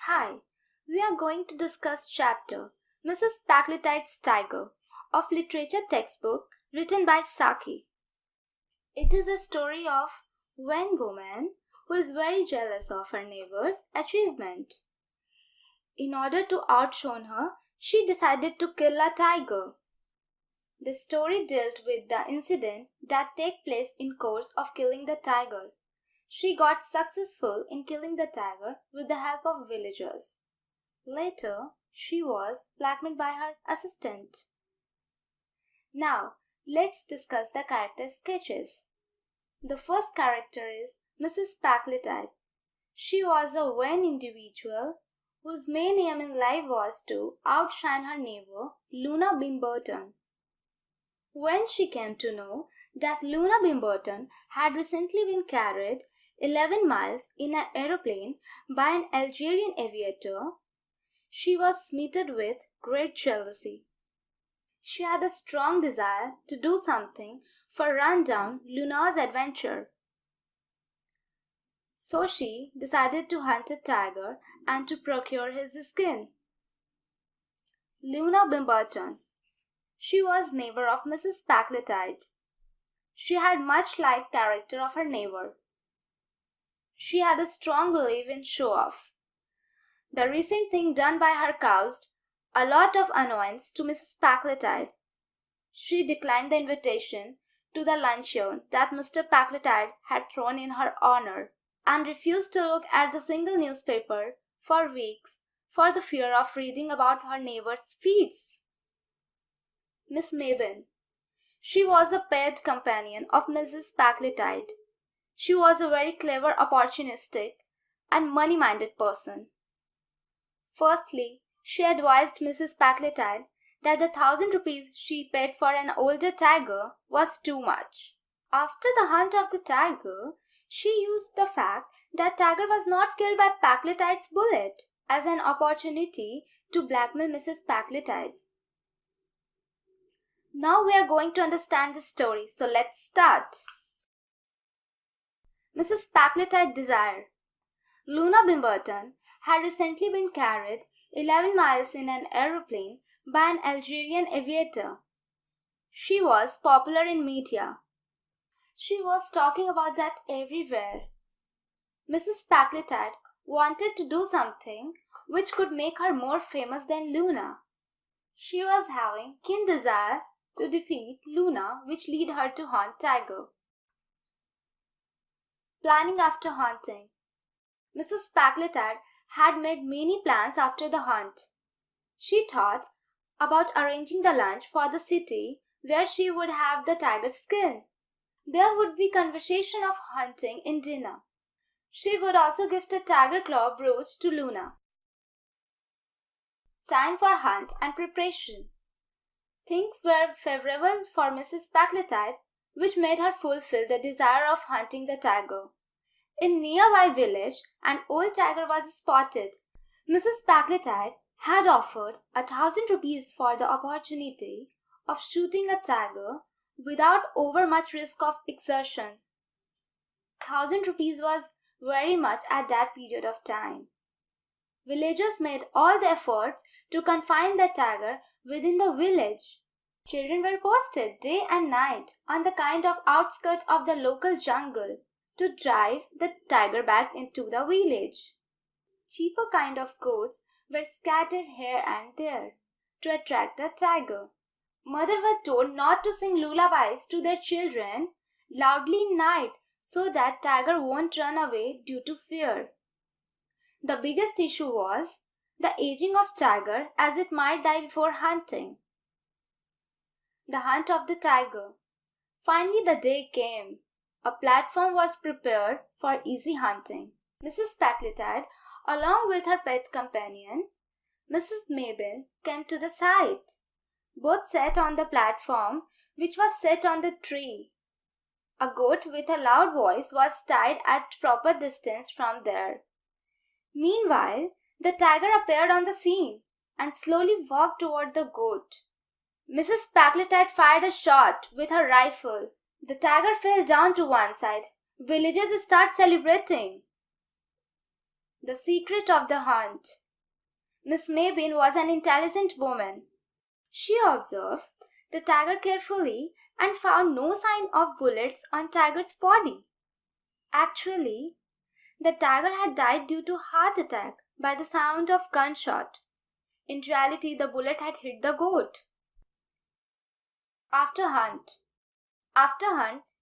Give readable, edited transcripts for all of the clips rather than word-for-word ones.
Hi, we are going to discuss chapter Mrs. Packletide's Tiger of literature textbook written by Saki. It is a story of one woman who is very jealous of her neighbor's achievement. In order to outshine her, she decided to kill a tiger. The story dealt with the incident that take place in course of killing the tiger. She got successful in killing the tiger with the help of villagers. Later, she was blackmailed by her assistant. Now, let's discuss the character sketches. The first character is Mrs. Packletide. She was a vain individual whose main aim in life was to outshine her neighbor, Lumina Bimbo. When she came to know that Lumina Bimbo had recently been carried 11 miles in an aeroplane by an Algerian aviator, she was smitten with great jealousy. She had a strong desire to do something for run down Luna's adventure. So she decided to hunt a tiger and to procure his skin. Lumina Bimbo. She was neighbor of Mrs. Packletide. She had much like character of her neighbor. She had a strong belief in show-off. The recent thing done by her caused a lot of annoyance to Mrs. Packletide. She declined the invitation to the luncheon that Mr. Packletide had thrown in her honor and refused to look at the single newspaper for weeks for the fear of reading about her neighbor's feats. Miss Maybin. She was a paid companion of Mrs. Packletide. She was a very clever, opportunistic, and money-minded person. Firstly, she advised Mrs. Packletide that the 1,000 rupees she paid for an older tiger was too much. After the hunt of the tiger, she used the fact that tiger was not killed by Packletide's bullet as an opportunity to blackmail Mrs. Packletide. Now we are going to understand the story, so let's start. Mrs. Packletide desire. Lumina Bimbo had recently been carried 11 miles in an aeroplane by an Algerian aviator. She was popular in media. She was talking about that everywhere. Mrs. Packletide wanted to do something which could make her more famous than Lumina. She was having keen desire to defeat Lumina, which led her to hunt tiger. Planning after hunting. Mrs. Packletide had made many plans after the hunt. She thought about arranging the lunch for the city where she would have the tiger's skin. There would be conversation of hunting in dinner. She would also gift a tiger claw brooch to Lumina. Time for hunt and preparation. Things were favorable for Mrs. Packletide, which made her fulfill the desire of hunting the tiger. In nearby village, an old tiger was spotted. Mrs. Packletide had offered 1,000 rupees for the opportunity of shooting a tiger without overmuch risk of exertion. 1,000 rupees was very much at that period of time. Villagers made all the efforts to confine the tiger within the village. Children were posted day and night on the kind of outskirts of the local jungle to drive the tiger back into the village. Cheaper kind of goats were scattered here and there to attract the tiger. Mothers were told not to sing lullabies to their children loudly in night so that tiger won't run away due to fear. The biggest issue was the aging of tiger, as it might die before hunting. The hunt of the tiger. Finally the day came. A platform was prepared for easy hunting. Mrs. Packletide, along with her pet companion, Mrs. Maybin, came to the site. Both sat on the platform, which was set on the tree. A goat with a loud voice was tied at proper distance from there. Meanwhile, the tiger appeared on the scene and slowly walked toward the goat. Mrs. Packletide fired a shot with her rifle. The tiger fell down to one side. Villagers start celebrating. The secret of the hunt. Miss Maybin was an intelligent woman. She observed the tiger carefully and found no sign of bullets on tiger's body. Actually, the tiger had died due to heart attack by the sound of gunshot. In reality, the bullet had hit the goat. After hunt,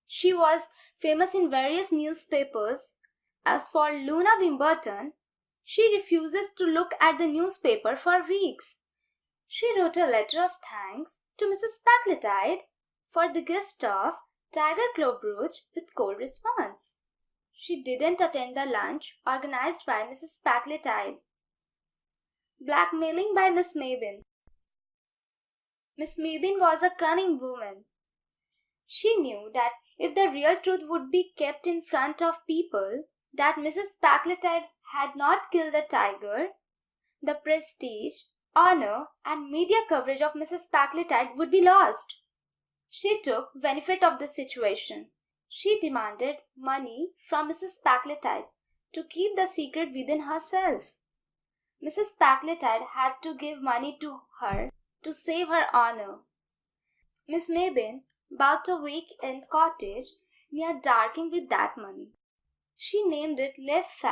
she was famous in various newspapers. As for Lumina Bimbo, she refuses to look at the newspaper for weeks. She wrote a letter of thanks to Mrs. Packletide for the gift of tiger claw brooch with cold response. She didn't attend the lunch organized by Mrs. Packletide. Blackmailing by Miss Maybin. Miss Maybin was a cunning woman. She knew that if the real truth would be kept in front of people, that Mrs. Packletide had not killed the tiger, the prestige, honor, and media coverage of Mrs. Packletide would be lost. She took benefit of the situation. She demanded money from Mrs. Packletide to keep the secret within herself. Mrs. Packletide had to give money to her to save her honor. Miss Maybin bought a week-end cottage near Darking with that money. She named it Live Fast